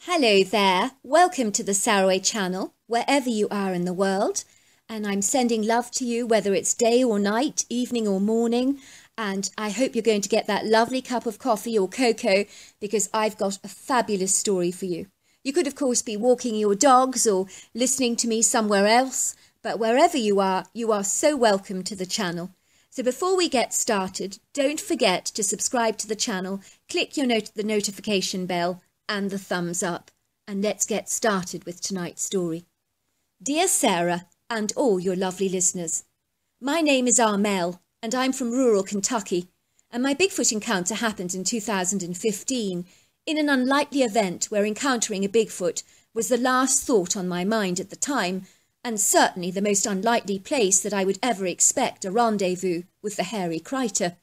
Hello there, welcome to the Saroy channel, wherever you are in the world, and I'm sending love to you whether it's day or night, evening or morning, and I hope you're going to get that lovely cup of coffee or cocoa because I've got a fabulous story for you. You could of course be walking your dogs or listening to me somewhere else, but wherever you are so welcome to the channel. So before we get started, don't forget to subscribe to the channel, click the notification bell and the thumbs up, and let's get started with tonight's story. Dear Sarah and all your lovely listeners, my name is Armel and I'm from rural Kentucky, and my Bigfoot encounter happened in 2015 in an unlikely event where encountering a Bigfoot was the last thought on my mind at the time, and certainly the most unlikely place that I would ever expect a rendezvous with the hairy critter.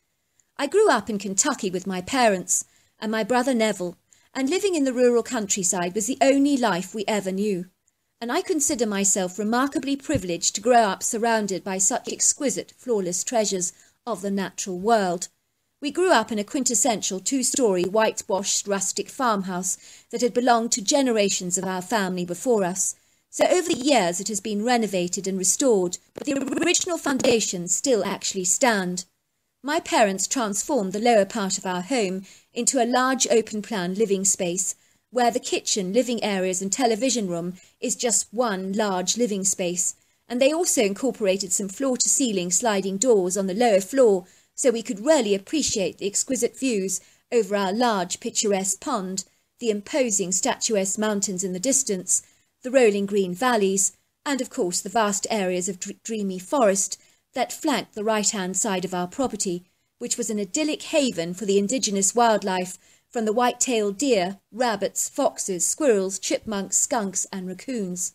I grew up in Kentucky with my parents and my brother Neville, and living in the rural countryside was the only life we ever knew. And I consider myself remarkably privileged to grow up surrounded by such exquisite, flawless treasures of the natural world. We grew up in a quintessential two-storey, whitewashed, rustic farmhouse that had belonged to generations of our family before us. So over the years it has been renovated and restored, but the original foundations still actually stand. My parents transformed the lower part of our home into a large open-plan living space, where the kitchen, living areas and television room is just one large living space, and they also incorporated some floor-to-ceiling sliding doors on the lower floor so we could really appreciate the exquisite views over our large picturesque pond, the imposing statuesque mountains in the distance, the rolling green valleys, and of course the vast areas of dreamy forest that flanked the right-hand side of our property, which was an idyllic haven for the indigenous wildlife from the white-tailed deer, rabbits, foxes, squirrels, chipmunks, skunks and raccoons.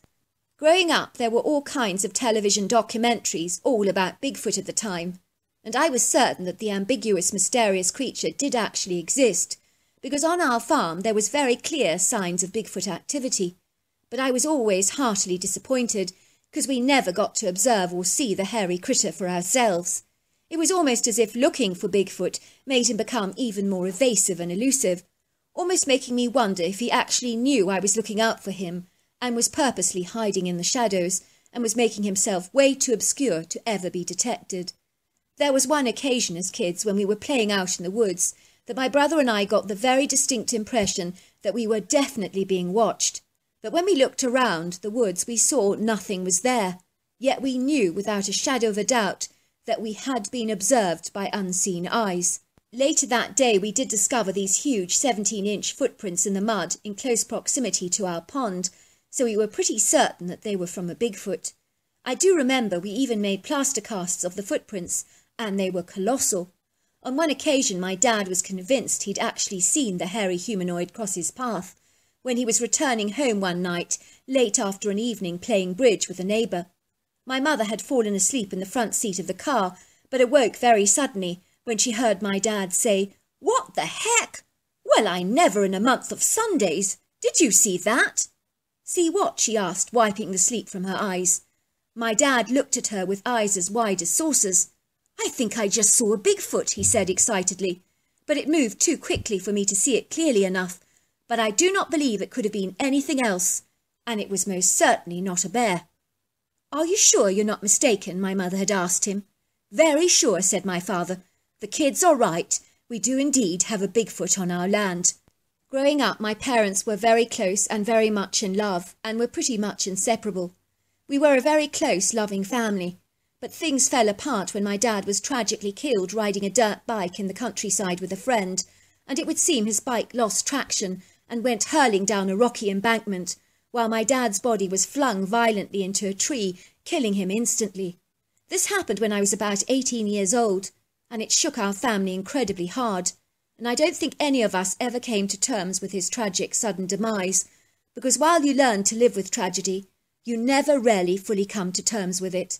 Growing up, there were all kinds of television documentaries all about Bigfoot at the time, and I was certain that the ambiguous, mysterious creature did actually exist, because on our farm there was very clear signs of Bigfoot activity. But I was always heartily disappointed, because we never got to observe or see the hairy critter for ourselves. It was almost as if looking for Bigfoot made him become even more evasive and elusive, almost making me wonder if he actually knew I was looking out for him and was purposely hiding in the shadows and was making himself way too obscure to ever be detected. There was one occasion as kids when we were playing out in the woods that my brother and I got the very distinct impression that we were definitely being watched. But when we looked around the woods, we saw nothing was there, yet we knew without a shadow of a doubt that we had been observed by unseen eyes. Later that day, we did discover these huge 17-inch footprints in the mud in close proximity to our pond, so we were pretty certain that they were from a Bigfoot. I do remember we even made plaster casts of the footprints, and they were colossal. On one occasion, my dad was convinced he'd actually seen the hairy humanoid cross his path when he was returning home one night, late after an evening playing bridge with a neighbour. My mother had fallen asleep in the front seat of the car, but awoke very suddenly when she heard my dad say, "What the heck? Well, I never in a month of Sundays. Did you see that?" "See what?" she asked, wiping the sleep from her eyes. My dad looked at her with eyes as wide as saucers. "I think I just saw a Bigfoot," he said excitedly, "but it moved too quickly for me to see it clearly enough. But I do not believe it could have been anything else, and it was most certainly not a bear." "Are you sure you're not mistaken?" my mother had asked him. "Very sure," said my father. "The kids are right. We do indeed have a Bigfoot on our land." Growing up, my parents were very close and very much in love, and were pretty much inseparable. We were a very close, loving family, but things fell apart when my dad was tragically killed riding a dirt bike in the countryside with a friend, and it would seem his bike lost traction and went hurling down a rocky embankment, while my dad's body was flung violently into a tree, killing him instantly. This happened when I was about 18 years old, and it shook our family incredibly hard, and I don't think any of us ever came to terms with his tragic sudden demise, because while you learn to live with tragedy, you never really fully come to terms with it.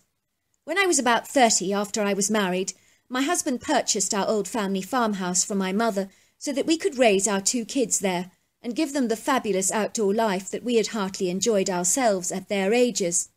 When I was about 30, after I was married, my husband purchased our old family farmhouse from my mother so that we could raise our 2 kids there, and give them the fabulous outdoor life that we had heartily enjoyed ourselves at their ages.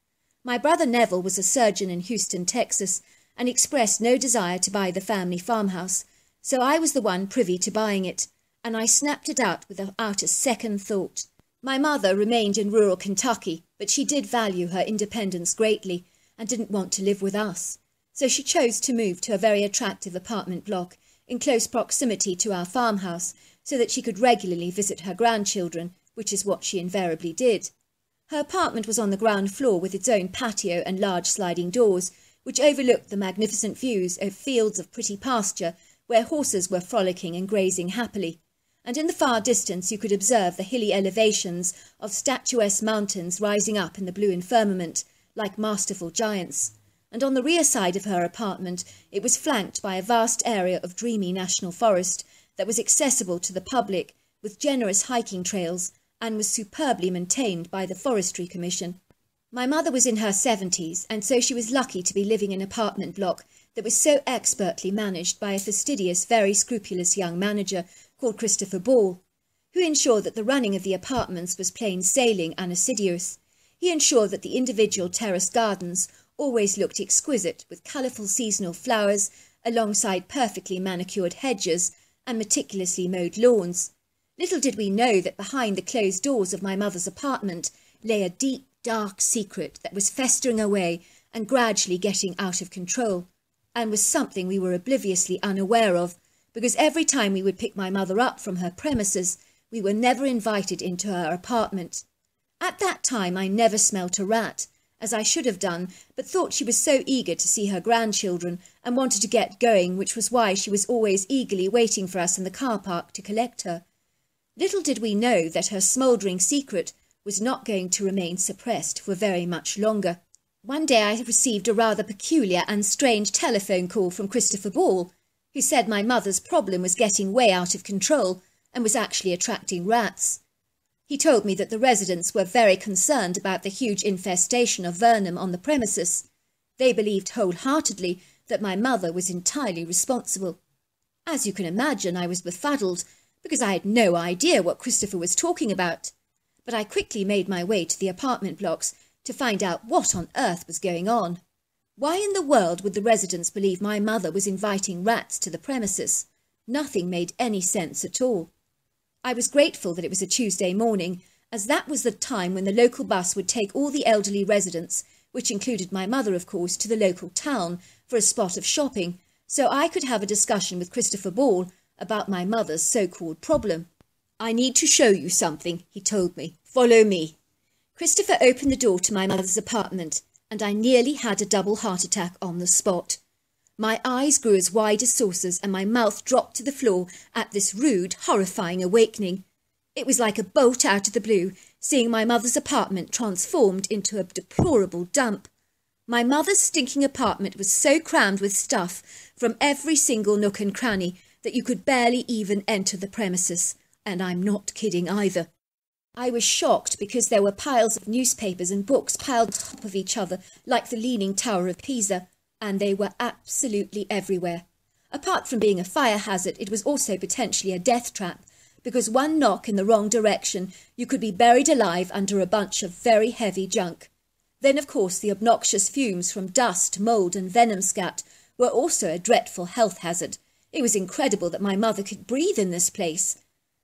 My brother Neville was a surgeon in Houston, Texas, and expressed no desire to buy the family farmhouse, so I was the one privy to buying it, and I snapped it out without a second thought. My mother remained in rural Kentucky, but she did value her independence greatly and didn't want to live with us. So she chose to move to a very attractive apartment block in close proximity to our farmhouse so that she could regularly visit her grandchildren, which is what she invariably did. Her apartment was on the ground floor with its own patio and large sliding doors, which overlooked the magnificent views of fields of pretty pasture where horses were frolicking and grazing happily. And in the far distance you could observe the hilly elevations of statuesque mountains rising up in the blue firmament like masterful giants. And on the rear side of her apartment it was flanked by a vast area of dreamy national forest that was accessible to the public with generous hiking trails and was superbly maintained by the Forestry Commission. My mother was in her 70s, and so she was lucky to be living in an apartment block that was so expertly managed by a fastidious, very scrupulous young manager called Christopher Ball, who ensured that the running of the apartments was plain sailing and assiduous. He ensured that the individual terrace gardens always looked exquisite, with colourful seasonal flowers alongside perfectly manicured hedges and meticulously mowed lawns. Little did we know that behind the closed doors of my mother's apartment lay a deep, dark secret that was festering away and gradually getting out of control, and was something we were obliviously unaware of, because every time we would pick my mother up from her premises, we were never invited into her apartment. At that time I never smelt a rat, as I should have done, but thought she was so eager to see her grandchildren and wanted to get going, which was why she was always eagerly waiting for us in the car park to collect her. Little did we know that her smouldering secret was not going to remain suppressed for very much longer. One day I received a rather peculiar and strange telephone call from Christopher Ball, who said my mother's problem was getting way out of control and was actually attracting rats. He told me that the residents were very concerned about the huge infestation of vermin on the premises. They believed wholeheartedly that my mother was entirely responsible. As you can imagine, I was befuddled, because I had no idea what Christopher was talking about. But I quickly made my way to the apartment blocks to find out what on earth was going on. Why in the world would the residents believe my mother was inviting rats to the premises? Nothing made any sense at all. I was grateful that it was a Tuesday morning, as that was the time when the local bus would take all the elderly residents, which included my mother, of course, to the local town for a spot of shopping, so I could have a discussion with Christopher Ball about my mother's so-called problem. "I need to show you something," he told me. "Follow me." Christopher opened the door to my mother's apartment, and I nearly had a double heart attack on the spot. My eyes grew as wide as saucers, and my mouth dropped to the floor at this rude, horrifying awakening. It was like a bolt out of the blue, seeing my mother's apartment transformed into a deplorable dump. My mother's stinking apartment was so crammed with stuff from every single nook and cranny that you could barely even enter the premises, and I'm not kidding either. I was shocked because there were piles of newspapers and books piled on top of each other like the Leaning Tower of Pisa, and they were absolutely everywhere. Apart from being a fire hazard, it was also potentially a death trap, because one knock in the wrong direction you could be buried alive under a bunch of very heavy junk. Then, of course, the obnoxious fumes from dust, mould and venom scat were also a dreadful health hazard. It was incredible that my mother could breathe in this place.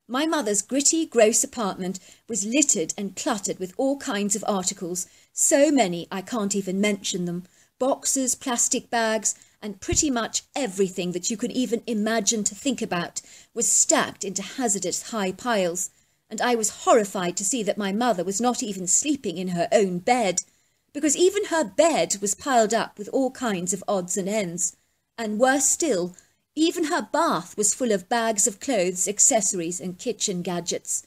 My mother's gritty, gross apartment was littered and cluttered with all kinds of articles, so many I can't even mention them. Boxes, plastic bags, and pretty much everything that you could even imagine to think about was stacked into hazardous high piles, and I was horrified to see that my mother was not even sleeping in her own bed, because even her bed was piled up with all kinds of odds and ends, and worse still, even her bath was full of bags of clothes, accessories and kitchen gadgets.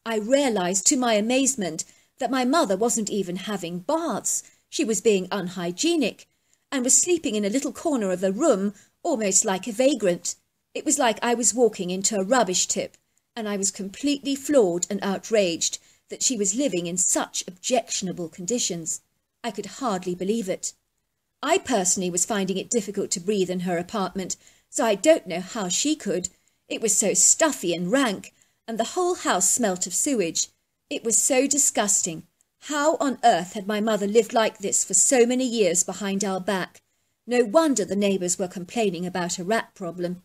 I realised to my amazement that my mother wasn't even having baths. She was being unhygienic and was sleeping in a little corner of the room, almost like a vagrant. It was like I was walking into a rubbish tip, and I was completely floored and outraged that she was living in such objectionable conditions. I could hardly believe it. I personally was finding it difficult to breathe in her apartment, so I don't know how she could. It was so stuffy and rank, and the whole house smelt of sewage. It was so disgusting. How on earth had my mother lived like this for so many years behind our back? No wonder the neighbours were complaining about a rat problem.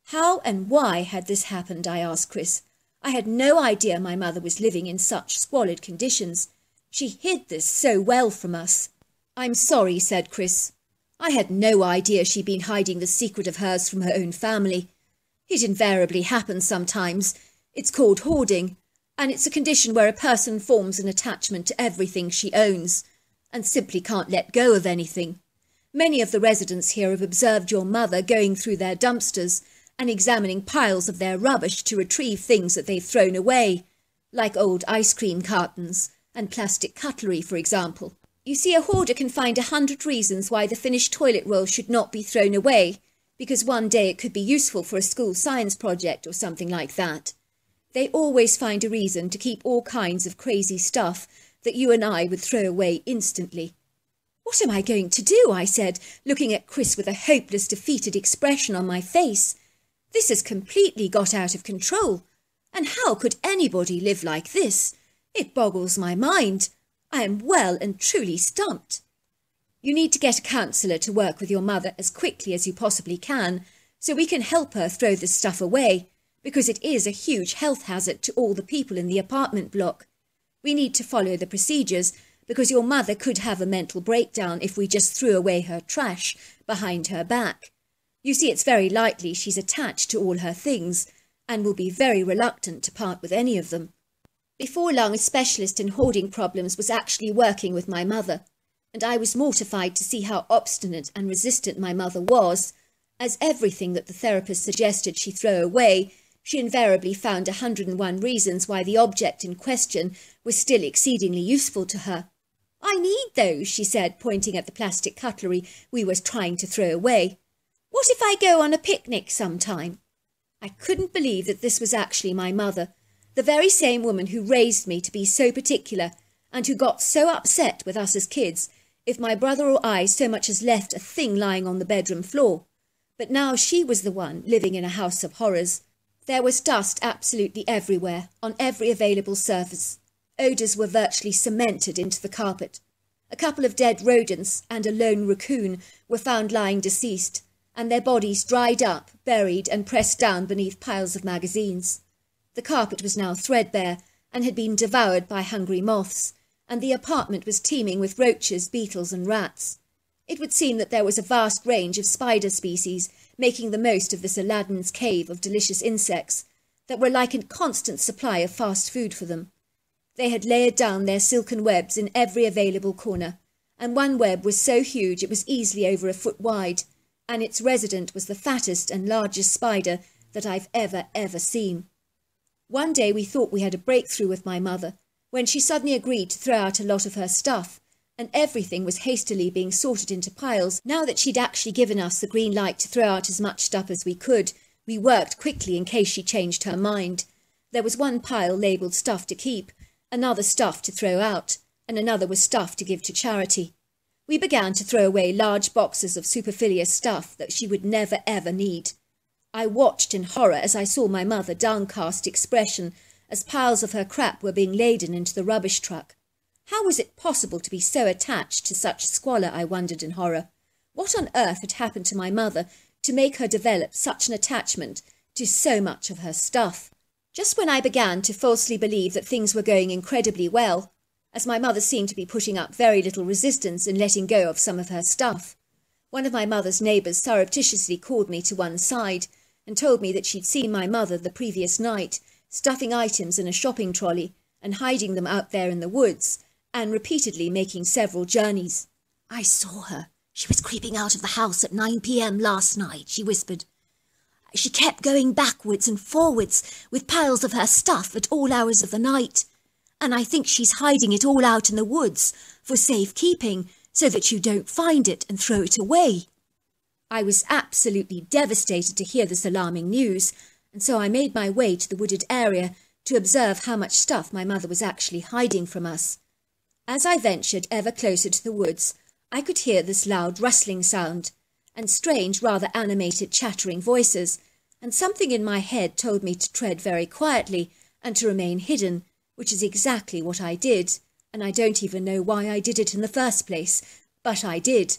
How and why had this happened, I asked Chris. I had no idea my mother was living in such squalid conditions. She hid this so well from us." "I'm sorry," said Chris. "I had no idea she'd been hiding the secret of hers from her own family. It invariably happens sometimes. It's called hoarding, and it's a condition where a person forms an attachment to everything she owns and simply can't let go of anything. Many of the residents here have observed your mother going through their dumpsters and examining piles of their rubbish to retrieve things that they've thrown away, like old ice cream cartons and plastic cutlery, for example. You see, a hoarder can find 100 reasons why the finished toilet roll should not be thrown away, because one day it could be useful for a school science project or something like that. They always find a reason to keep all kinds of crazy stuff that you and I would throw away instantly." "What am I going to do?" I said, looking at Chris with a hopeless, defeated expression on my face. "This has completely got out of control. And how could anybody live like this? It boggles my mind. I am well and truly stumped." "You need to get a counsellor to work with your mother as quickly as you possibly can, so we can help her throw this stuff away, because it is a huge health hazard to all the people in the apartment block. We need to follow the procedures, because your mother could have a mental breakdown if we just threw away her trash behind her back. You see, it's very likely she's attached to all her things and will be very reluctant to part with any of them." Before long, a specialist in hoarding problems was actually working with my mother, and I was mortified to see how obstinate and resistant my mother was, as everything that the therapist suggested she throw away, she invariably found 101 reasons why the object in question was still exceedingly useful to her. "I need those," she said, pointing at the plastic cutlery we were trying to throw away. "What if I go on a picnic sometime?" I couldn't believe that this was actually my mother, the very same woman who raised me to be so particular and who got so upset with us as kids if my brother or I so much as left a thing lying on the bedroom floor. But now she was the one living in a house of horrors. There was dust absolutely everywhere, on every available surface. Odours were virtually cemented into the carpet. A couple of dead rodents and a lone raccoon were found lying deceased, and their bodies dried up, buried and pressed down beneath piles of magazines. The carpet was now threadbare and had been devoured by hungry moths, and the apartment was teeming with roaches, beetles and rats. It would seem that there was a vast range of spider species making the most of this Aladdin's cave of delicious insects that were like a constant supply of fast food for them. They had layered down their silken webs in every available corner, and one web was so huge it was easily over a foot wide, and its resident was the fattest and largest spider that I've ever seen. One day we thought we had a breakthrough with my mother, when she suddenly agreed to throw out a lot of her stuff, and everything was hastily being sorted into piles. Now that she'd actually given us the green light to throw out as much stuff as we could, we worked quickly in case she changed her mind. There was one pile labelled stuff to keep, another stuff to throw out, and another was stuff to give to charity. We began to throw away large boxes of superfluous stuff that she would never ever need. I watched in horror as I saw my mother downcast expression as piles of her crap were being laden into the rubbish truck. How was it possible to be so attached to such squalor, I wondered in horror. What on earth had happened to my mother to make her develop such an attachment to so much of her stuff? Just when I began to falsely believe that things were going incredibly well, as my mother seemed to be putting up very little resistance in letting go of some of her stuff, one of my mother's neighbours surreptitiously called me to one side and told me that she'd seen my mother the previous night stuffing items in a shopping trolley and hiding them out there in the woods, and repeatedly making several journeys. "I saw her. She was creeping out of the house at 9 p.m. last night," she whispered. "She kept going backwards and forwards with piles of her stuff at all hours of the night, and I think she's hiding it all out in the woods for safekeeping so that you don't find it and throw it away." I was absolutely devastated to hear this alarming news, and so I made my way to the wooded area to observe how much stuff my mother was actually hiding from us. As I ventured ever closer to the woods, I could hear this loud rustling sound, and strange, rather animated chattering voices, and something in my head told me to tread very quietly and to remain hidden, which is exactly what I did, and I don't even know why I did it in the first place, but I did.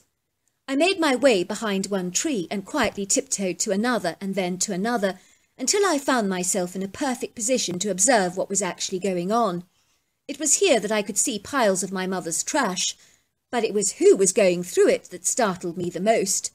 I made my way behind one tree and quietly tiptoed to another and then to another, until I found myself in a perfect position to observe what was actually going on. It was here that I could see piles of my mother's trash, but it was who was going through it that startled me the most.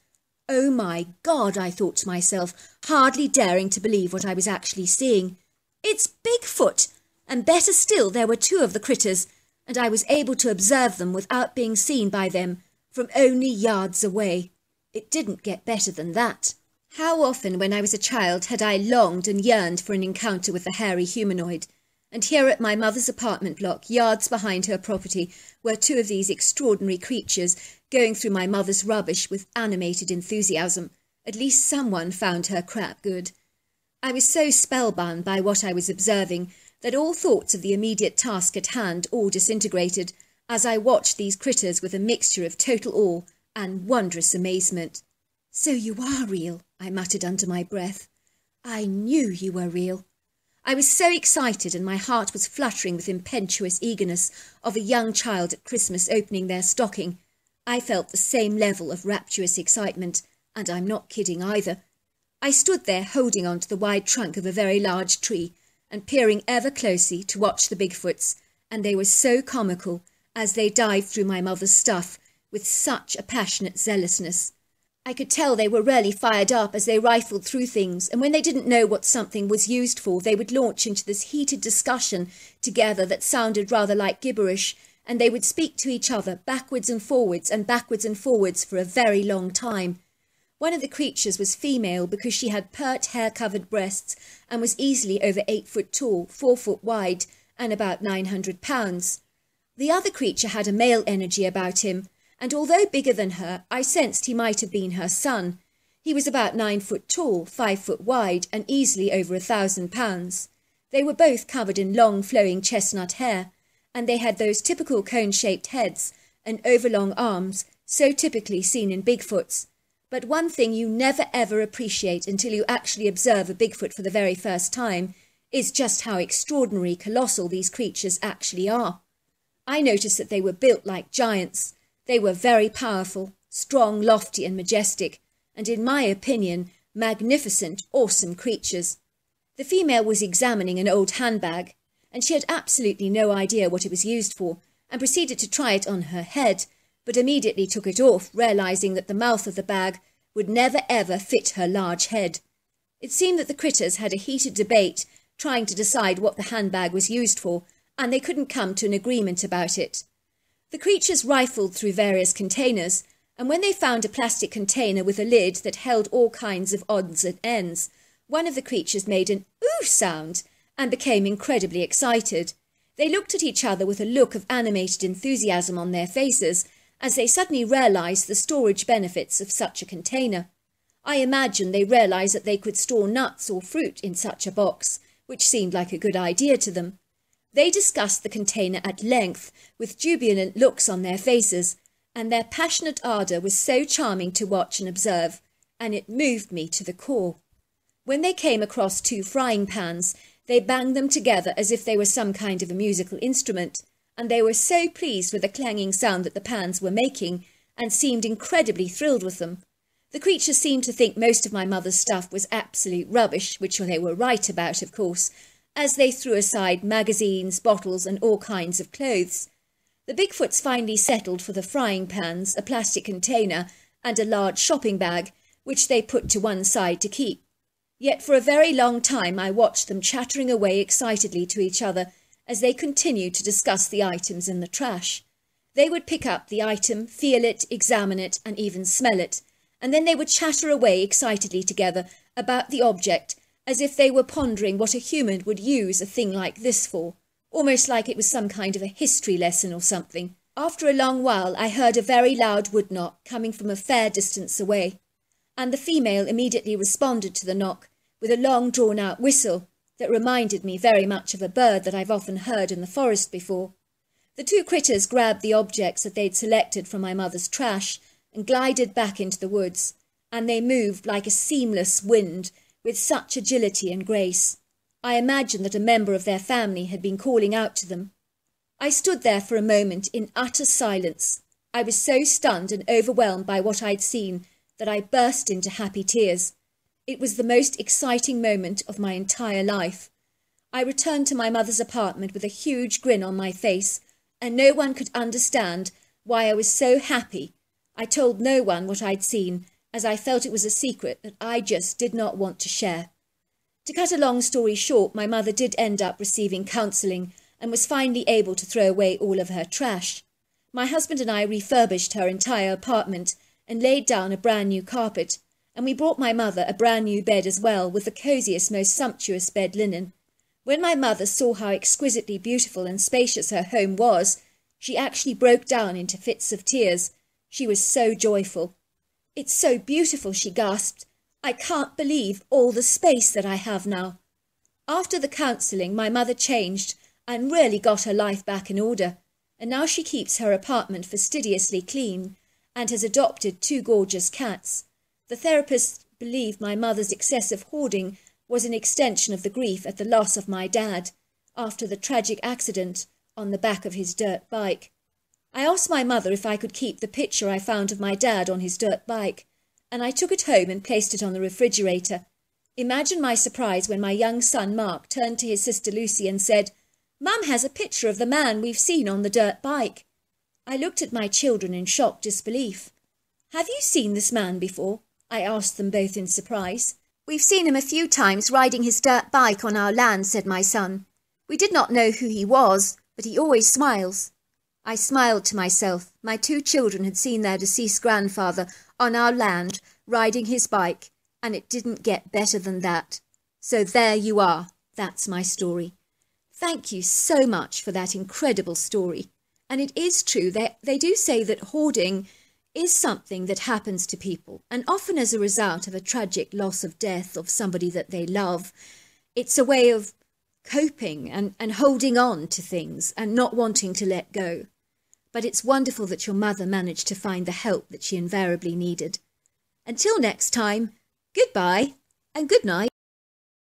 Oh my God, I thought to myself, hardly daring to believe what I was actually seeing. It's Bigfoot! And better still, there were two of the critters, and I was able to observe them without being seen by them from only yards away. It didn't get better than that. How often when I was a child had I longed and yearned for an encounter with the hairy humanoid, and here at my mother's apartment block, yards behind her property, were two of these extraordinary creatures going through my mother's rubbish with animated enthusiasm. At least someone found her crap good. I was so spellbound by what I was observing that all thoughts of the immediate task at hand all disintegrated as I watched these critters with a mixture of total awe and wondrous amazement. "So you are real," I muttered under my breath. "I knew you were real." I was so excited, and my heart was fluttering with impetuous eagerness of a young child at Christmas opening their stocking. I felt the same level of rapturous excitement, and I'm not kidding either. I stood there holding on to the wide trunk of a very large tree and peering ever closely to watch the Bigfoots, and they were so comical as they dived through my mother's stuff with such a passionate zealousness. I could tell they were really fired up as they rifled through things, and when they didn't know what something was used for, they would launch into this heated discussion together that sounded rather like gibberish, and they would speak to each other backwards and forwards for a very long time. One of the creatures was female because she had pert hair-covered breasts and was easily over 8 foot tall, 4 foot wide, and about 900 pounds. The other creature had a male energy about him, and although bigger than her, I sensed he might have been her son. He was about 9 foot tall, 5 foot wide, and easily over 1,000 pounds. They were both covered in long flowing chestnut hair, and they had those typical cone-shaped heads and overlong arms, so typically seen in Bigfoots. But one thing you never ever appreciate until you actually observe a Bigfoot for the very first time is just how extraordinary colossal these creatures actually are. I noticed that they were built like giants. They were very powerful, strong, lofty and majestic, and in my opinion, magnificent, awesome creatures. The female was examining an old handbag, and she had absolutely no idea what it was used for, and proceeded to try it on her head, but immediately took it off, realizing that the mouth of the bag would never ever fit her large head. It seemed that the critters had a heated debate trying to decide what the handbag was used for, and they couldn't come to an agreement about it. The creatures rifled through various containers, and when they found a plastic container with a lid that held all kinds of odds and ends, one of the creatures made an ooh sound and became incredibly excited. They looked at each other with a look of animated enthusiasm on their faces as they suddenly realized the storage benefits of such a container. I imagine they realized that they could store nuts or fruit in such a box, which seemed like a good idea to them. They discussed the container at length, with jubilant looks on their faces, and their passionate ardour was so charming to watch and observe, and it moved me to the core. When they came across 2 frying pans, they banged them together as if they were some kind of a musical instrument, and they were so pleased with the clanging sound that the pans were making, and seemed incredibly thrilled with them. The creatures seemed to think most of my mother's stuff was absolute rubbish, which they were right about, of course, as they threw aside magazines, bottles, and all kinds of clothes. The Bigfoots finally settled for the frying pans, a plastic container, and a large shopping bag, which they put to one side to keep. Yet for a very long time I watched them chattering away excitedly to each other as they continued to discuss the items in the trash. They would pick up the item, feel it, examine it, and even smell it, and then they would chatter away excitedly together about the object, as if they were pondering what a human would use a thing like this for, almost like it was some kind of a history lesson or something. After a long while I heard a very loud wood knock coming from a fair distance away, and the female immediately responded to the knock with a long drawn-out whistle that reminded me very much of a bird that I've often heard in the forest before. The 2 critters grabbed the objects that they'd selected from my mother's trash and glided back into the woods, and they moved like a seamless wind, with such agility and grace. I imagined that a member of their family had been calling out to them. I stood there for a moment in utter silence. I was so stunned and overwhelmed by what I'd seen that I burst into happy tears. It was the most exciting moment of my entire life. I returned to my mother's apartment with a huge grin on my face, and no one could understand why I was so happy. I told no one what I'd seen, as I felt it was a secret that I just did not want to share. To cut a long story short, my mother did end up receiving counselling and was finally able to throw away all of her trash. My husband and I refurbished her entire apartment and laid down a brand new carpet, and we brought my mother a brand new bed as well, with the cosiest, most sumptuous bed linen. When my mother saw how exquisitely beautiful and spacious her home was, she actually broke down into fits of tears. She was so joyful. "It's so beautiful," she gasped. "I can't believe all the space that I have now." After the counselling, my mother changed and really got her life back in order, and now she keeps her apartment fastidiously clean and has adopted 2 gorgeous cats. The therapist believed my mother's excessive hoarding was an extension of the grief at the loss of my dad after the tragic accident on the back of his dirt bike. I asked my mother if I could keep the picture I found of my dad on his dirt bike, and I took it home and placed it on the refrigerator. Imagine my surprise when my young son Mark turned to his sister Lucy and said, "Mum has a picture of the man we've seen on the dirt bike." I looked at my children in shocked disbelief. "Have you seen this man before?" I asked them both in surprise. "We've seen him a few times riding his dirt bike on our land," said my son. "We did not know who he was, but he always smiles." I smiled to myself. My 2 children had seen their deceased grandfather on our land riding his bike, and it didn't get better than that. So there you are. That's my story. Thank you so much for that incredible story. And it is true, they do say that hoarding is something that happens to people, and often as a result of a tragic loss of death of somebody that they love. It's a way of coping and holding on to things and not wanting to let go. But it's wonderful that your mother managed to find the help that she invariably needed. Until next time, goodbye and good night.